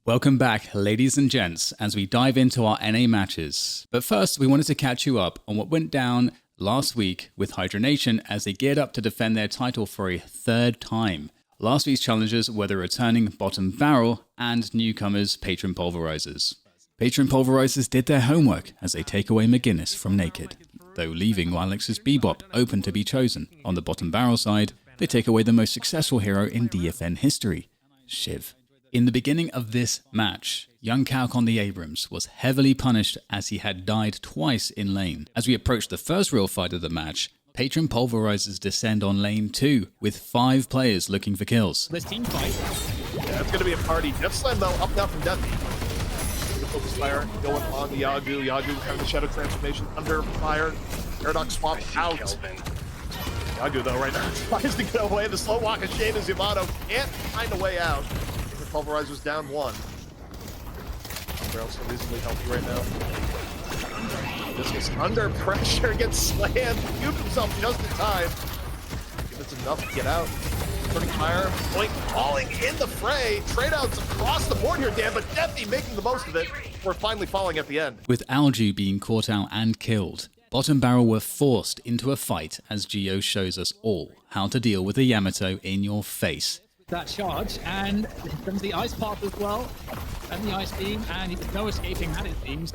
Welcome back, ladies and gents, as we dive into our NA matches. But first, we wanted to catch you up on what went down last week with Hydra Nation as they geared up to defend their title for a third time. Last week's challengers were the returning Bottom Barrel and newcomers Patron Pulverizers. Patron Pulverizers did their homework as they take away McGuinness from Naked, though leaving Alex's Bebop open to be chosen. On the Bottom Barrel side, they take away the most successful hero in DFN history, Shiv. In the beginning of this match, young Calc on the Abrams was heavily punished as he had died twice in lane. As we approach the first real fight of the match, Patron Pulverizers descend on lane 2 with 5 players looking for kills. This team fight. Yeah, it's going to be a party. Death Slam though, up now from Deathy. Focus fire going on the Yagoo. Yagoo having the Shadow Transformation under fire. Paradox swap out. Yagoo though right now tries to get away. The slow walk of Shade as Yamato can't find a way out. Pulverizer's down 1. Barrel's so reasonably healthy right now. This is under pressure, gets slammed, cubed himself just in time. If it's enough to get out. Turning fire, Blink falling in the fray. Trade outs across the board here, Dan, but Deathy making the most of it. We're finally falling at the end. With Algae being caught out and killed, Bottom Barrel were forced into a fight as Geo shows us all how to deal with a Yamato in your face. That charge, and here comes the ice path as well, and the ice beam, and there's no escaping that, it seems.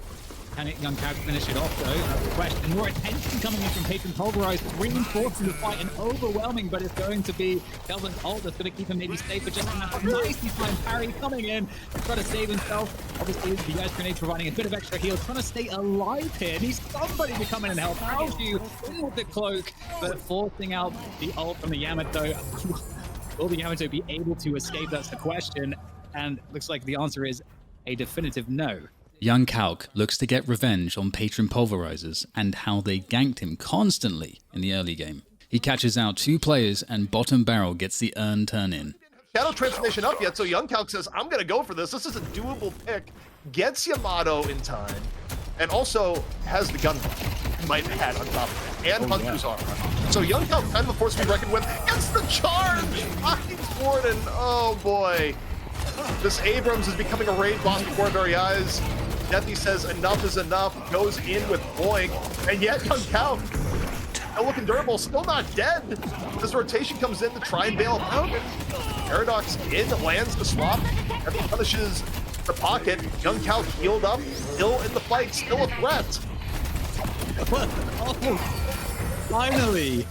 Can young Calc finish it off though? That's the question. More attention coming in from Patron Pulverized, reinforcing the fight and overwhelming, but it's going to be Kelvin's ult that's going to keep him maybe safe, but just a nicely timed parry coming in to try to save himself. Obviously, the ice grenade providing a bit of extra heal, trying to stay alive here. Needs somebody to come in and help out you in with the cloak, but forcing out the ult from the Yamato. Will the Yamato be able to escape? That's the question. And looks like the answer is a definitive no. Young Calc looks to get revenge on Patron Pulverizers and how they ganked him constantly in the early game. He catches out 2 players and Bottom Barrel gets the earn turn in. Shadow Transformation up yet, so young Calc says, I'm going to go for this. This is a doable pick. Gets Yamato in time. And also has the gun might add on top of it. And Hunter's armor. So young Calc kind of a force to be reckoned with. Gets the charge! Finds Warden. Oh boy. This Abrams is becoming a raid boss before our very eyes. Deathy says enough is enough. Goes in with Boink. And yet young Calc, still looking durable, still not dead. This rotation comes in to try and bail him out. Paradox in, lands the swap. Deathy punishes the pocket. Young Calc healed up, still in the fight, still a threat. Oh, finally,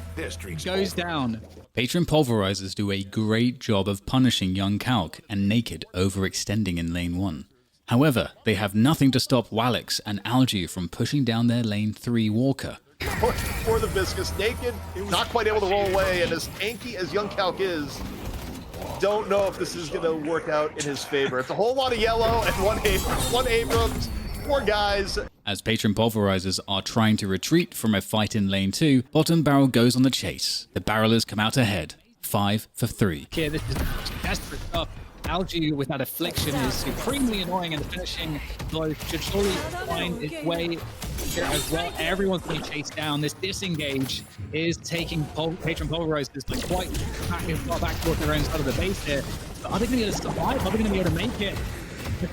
goes down. Patron Pulverizers do a great job of punishing young Calc and Naked overextending in lane 1. However, they have nothing to stop Wallix and Algae from pushing down their lane 3 Walker. For the Viscous, Naked not quite able to roll away, and as tanky as young Calc is, don't know if this is going to work out in his favor. It's a whole lot of yellow and one Abrams, 4 guys. As Patron Pulverizers are trying to retreat from a fight in lane 2, Bottom Barrel goes on the chase. The Barrelers come out ahead, 5 for 3. Okay, this is desperate stuff. Algae with that affliction is supremely annoying, and the finishing blow should surely find its way here as well. Everyone's being chased down. This disengage is taking Patron Pulverizers like quite far back towards their own side of the base here. But are they going to be able to survive? Are they going to be able to make it?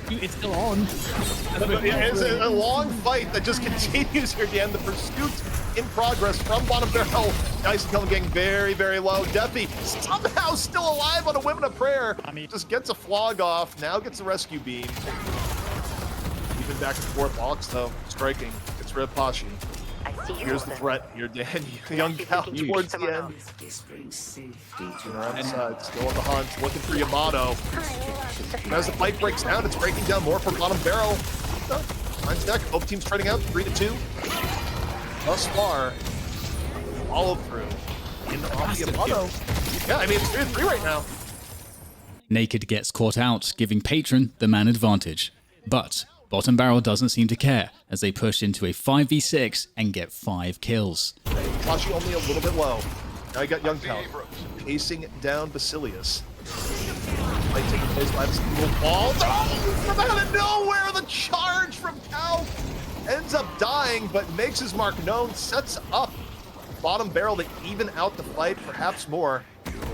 It's still on. It's a long fight that just continues here, Dan. The pursuit in progress from Bottom Barrel. Dyson Cullen getting very, very low. Deathy somehow still alive on a Women of Prayer. Just gets a flog off. Now gets a rescue beam. Even back and forth. Alex, though, striking. It's Red Pashi. Here's the threat here, Dan. Young Calc towards the end. Outside, still on the hunt, looking for Yamato. As the fight breaks down, it's breaking down more for Bottom Barrel. Finds deck, both teams trading out, 3-2. Thus far, followed through. Into off Yamato. Yeah, I mean, it's 3-3 right now. Naked gets caught out, giving Patron the man advantage. But Bottom Barrel doesn't seem to care as they push into a 5v6 and get 5 kills. Flashy only a little bit low. Now you got young Calc pacing down Basilius. Fight taking place by this little ball. Oh, from out of nowhere, the charge from Calc ends up dying, but makes his mark known, sets up Bottom Barrel to even out the fight, perhaps more.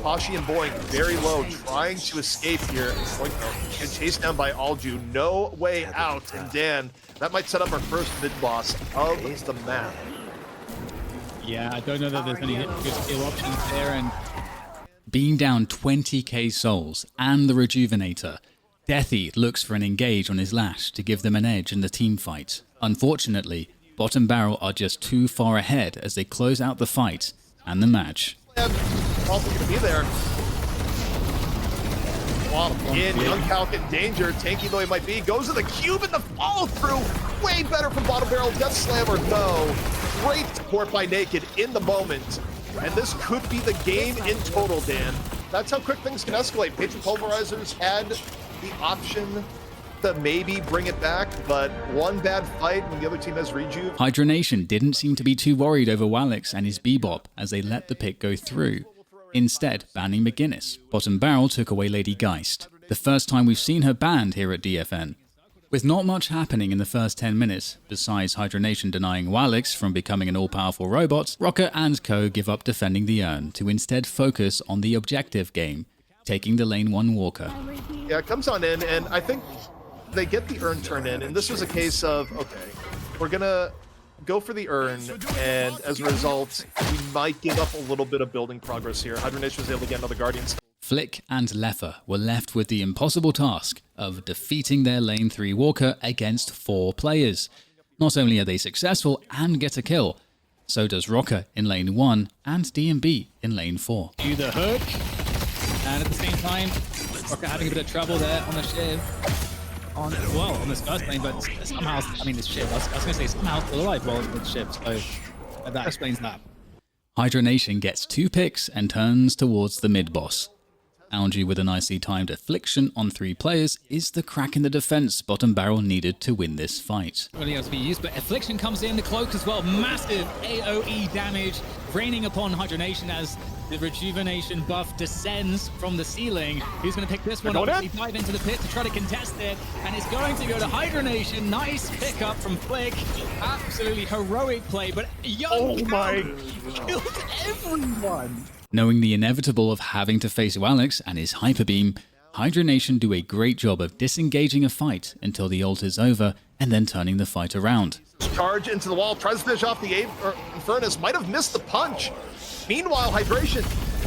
Pashi and Boing very low, trying to escape here. Boing and chased down by Alju. No way out. And Dan, that might set up our first mid-boss of the map. Yeah, I don't know that there's any good skill options there. And being down 20k souls and the Rejuvenator, Deathy looks for an engage on his Lash to give them an edge in the team fight. Unfortunately, Bottom Barrel are just too far ahead as they close out the fight and the match. Also going to be there. Young Calc in danger, tanky though he might be, goes to the cube and the follow through. Way better from Bottom Barrel. Death Slammer, no. Great support by Naked in the moment. And this could be the game in total, Dan. That's how quick things can escalate. Patron Pulverizers had the option to maybe bring it back, but one bad fight when the other team has Rejuve. Hydra Nation didn't seem to be too worried over Wallix and his Bebop as they let the pick go through, instead banning McGuinness. Bottom Barrel took away Lady Geist, the first time we've seen her banned here at DFN. With not much happening in the first 10 minutes, besides Hydra Nation denying Wallix from becoming an all-powerful robot, Rocker and co give up defending the urn to instead focus on the objective game, taking the lane 1 Walker. Yeah, it comes on in, and I think they get the urn turned in, and this was a case of, okay, we're gonna go for the urn, and as a result, we might give up a little bit of building progress here. Hydra Nation was able to get another Guardians. Flick and Leffer were left with the impossible task of defeating their lane 3 Walker against 4 players. Not only are they successful and get a kill, so does Rocker in lane 1 and DMB in lane 4. do the hook, and at the same time, Rocker having a bit of trouble there on the Shiv. On this first lane, but somehow, I mean, it's Shiv. I was going to say somehow still alive while it's Shiv, so that explains that. Hydra Nation gets 2 picks and turns towards the mid-boss. Algae with a nicely timed affliction on 3 players is the crack in the defense Bottom Barrel needed to win this fight. Really else to be used, but affliction comes in, the cloak as well, massive AoE damage raining upon Hydra Nation as the rejuvenation buff descends from the ceiling. Who's going to pick this one up? He dive into the pit to try to contest it, and it's going to go to Hydra Nation. Nice pickup from Flick. Absolutely heroic play, but Young killed everyone. Knowing the inevitable of having to face Wallix and his Hyper Beam, Hydra Nation do a great job of disengaging a fight until the ult is over and then turning the fight around. Charge into the wall, tries to finish off the Infernus, might have missed the punch. Meanwhile, Hydration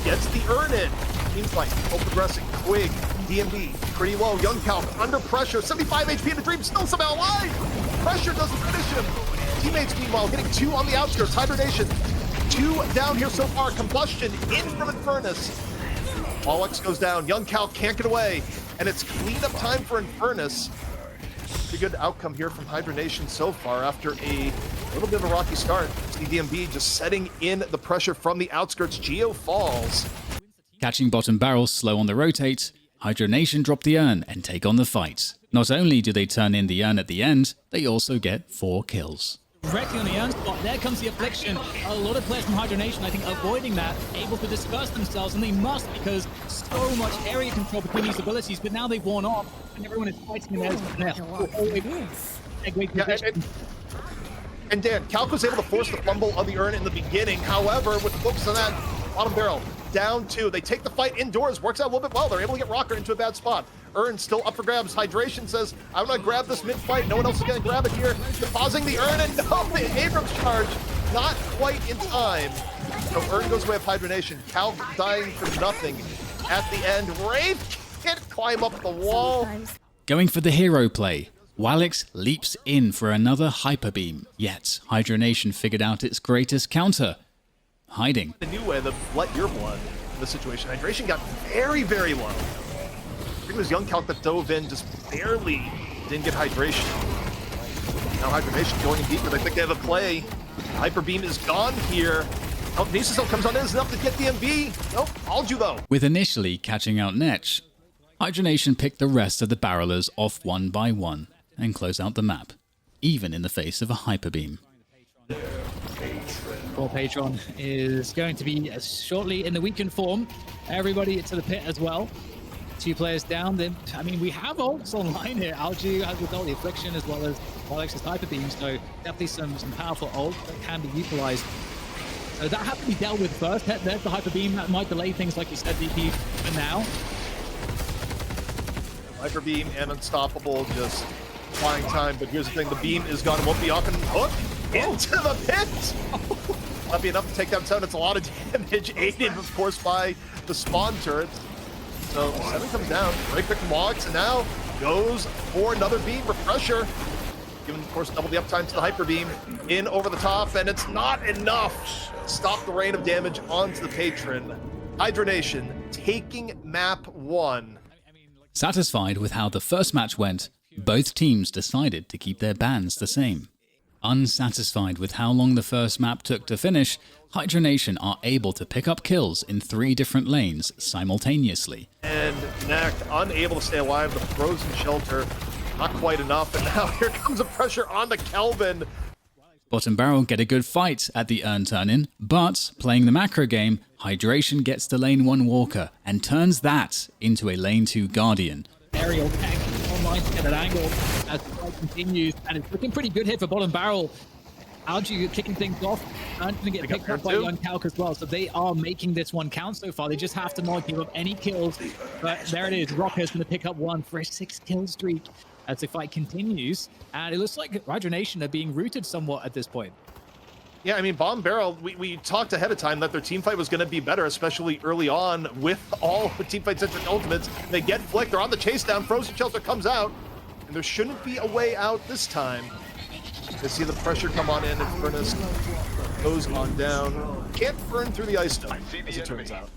gets the urn in. Team fight, progressing. Quig, DMB, pretty low. Young Calc under pressure, 75 HP in the Dream, still somehow alive. Pressure doesn't finish him. Teammates, meanwhile, getting 2 on the outskirts. Hydra Nation, 2 down here so far. Combustion in from Infernus. Wallix goes down. Young Calc can't get away. And it's cleanup time for Infernus. Pretty good outcome here from Hydra Nation so far after a little bit of a rocky start. DMB just setting in the pressure from the outskirts. Geo falls. Catching Bottom Barrel slow on the rotate, Hydra Nation drop the urn and take on the fight. Not only do they turn in the urn at the end, they also get 4 kills. Directly on the urn spot, there comes the affliction. A lot of players from Hydra Nation, I think, avoiding that, able to disperse themselves, and they must because so much area control between these abilities, but now they've worn off, and everyone is fighting in there. And Dan, Calc was able to force the fumble of the urn in the beginning. However, with the focus on that, Bottom Barrel down 2. They take the fight indoors, works out a little bit well. They're able to get Rocker into a bad spot. Urn still up for grabs. Hydration says, I'm gonna grab this mid-fight. No one else is gonna grab it here. Depositing the urn, and no, the Abrams charge, not quite in time. So urn goes away of Hydra Nation. Calc dying for nothing at the end. Wraith can't climb up the wall. Going for the hero play, Wallix leaps in for another Hyper Beam. Yet, Hydra Nation figured out its greatest counter, hiding. The new way, the let your blood in this situation. Hydration got very, very low. I think it was Young Calc that dove in, just barely didn't get Hydration. Now Hydra Nation going deeper. They think they have a play. Hyper Beam is gone here. Oh, Nisasil comes on in, is enough to get the MV. Nope, Alju though. With initially catching out Netch, Hydra Nation picked the rest of the barrelers off 1 by 1 and close out the map, even in the face of a Hyper Beam. Poor Patron is going to be shortly in the weakened form. Everybody to the pit as well. 2 players down. Then, I mean, we have ults online here. Alju has with all the affliction as well as Alex's Hyper Beam, so definitely some powerful ults that can be utilized. So that has to be dealt with first. There's the Hyper Beam. That might delay things, like you said, DP, for now. Hyper Beam and Unstoppable just flying time, but here's the thing, the beam is gone. It won't be off and hook into the pit. Not be enough to take down 7. It's a lot of damage, aided, of course, by the spawn turret. So 7 comes down, very quick walks, and now goes for another beam refresher. Given, of course, double the uptime to the Hyper Beam in over the top, and it's not enough to stop the rain of damage onto the Patron. Hydra Nation taking map 1. Satisfied with how the first match went, both teams decided to keep their bans the same. Unsatisfied with how long the first map took to finish, Hydra Nation are able to pick up kills in 3 different lanes simultaneously. And Knack unable to stay alive, the frozen shelter, not quite enough, and now here comes the pressure on the Kelvin. Bottom Barrel get a good fight at the earn turn-in, but playing the macro game, Hydration gets the lane 1 Walker and turns that into a lane 2 Guardian. Aerial tech online to get that angle as the fight continues, and it's looking pretty good here for Bottom Barrel. Algae kicking things off, and going to get picked up by Young Calc as well, so they are making this one count so far. They just have to not give up any kills, but there it is. Rocker's going to pick up 1 for a 6-kill streak as the fight continues, and it looks like Hydra Nation are being rooted somewhat at this point. Yeah, I mean, Bomb Barrel, we talked ahead of time that their team fight was going to be better, especially early on with all the team fight-centric ultimates. They get flicked, they're on the chase down, Frozen Shelter comes out, and there shouldn't be a way out this time. They see the pressure come on in, and Furnace goes on down. Can't burn through the ice dome, as it turns out.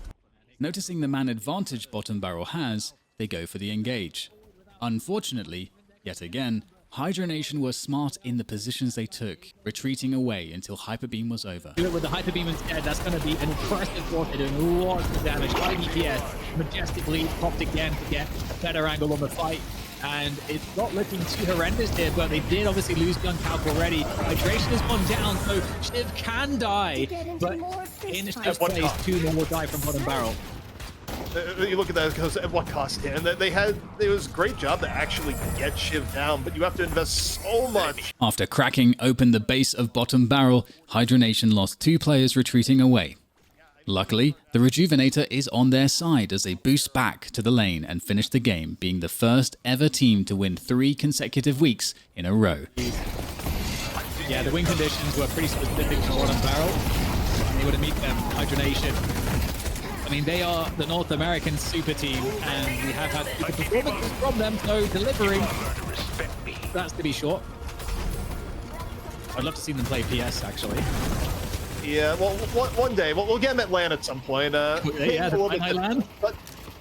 Noticing the man advantage Bottom Barrel has, they go for the engage. Unfortunately, yet again, Hydra Nation were smart in the positions they took, retreating away until Hyper Beam was over. Do it with the Hyper Beam instead. That's going to be an impressive force. They're doing lots of damage. 5 DPS, majestic lead, popped again to get a better angle on the fight. And it's not looking too horrendous here, but they did obviously lose Young Calc already. Hydration has gone down, so Shiv can die, but in Shiv's place, 2 more will die from Bottom Barrel. You look at that, because at what cost? And it was a great job to actually get Shiv down, but you have to invest so much. After cracking open the base of Bottom Barrel, Hydra Nation lost 2 players retreating away. Luckily, the Rejuvenator is on their side as they boost back to the lane and finish the game, being the first ever team to win 3 consecutive weeks in a row. Yeah, the win conditions were pretty specific for Bottom Barrel. They would meet them, Hydra Nation. I mean, they are the North American super team, and we have had good performances from them, so delivering, that's to be short. I'd love to see them play PS, actually. Yeah, well, one day. We'll get them at LAN at some point. Yeah, the but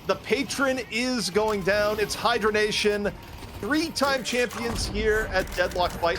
the Patron is going down. It's Hydra Nation, 3-time champions here at Deadlock Fight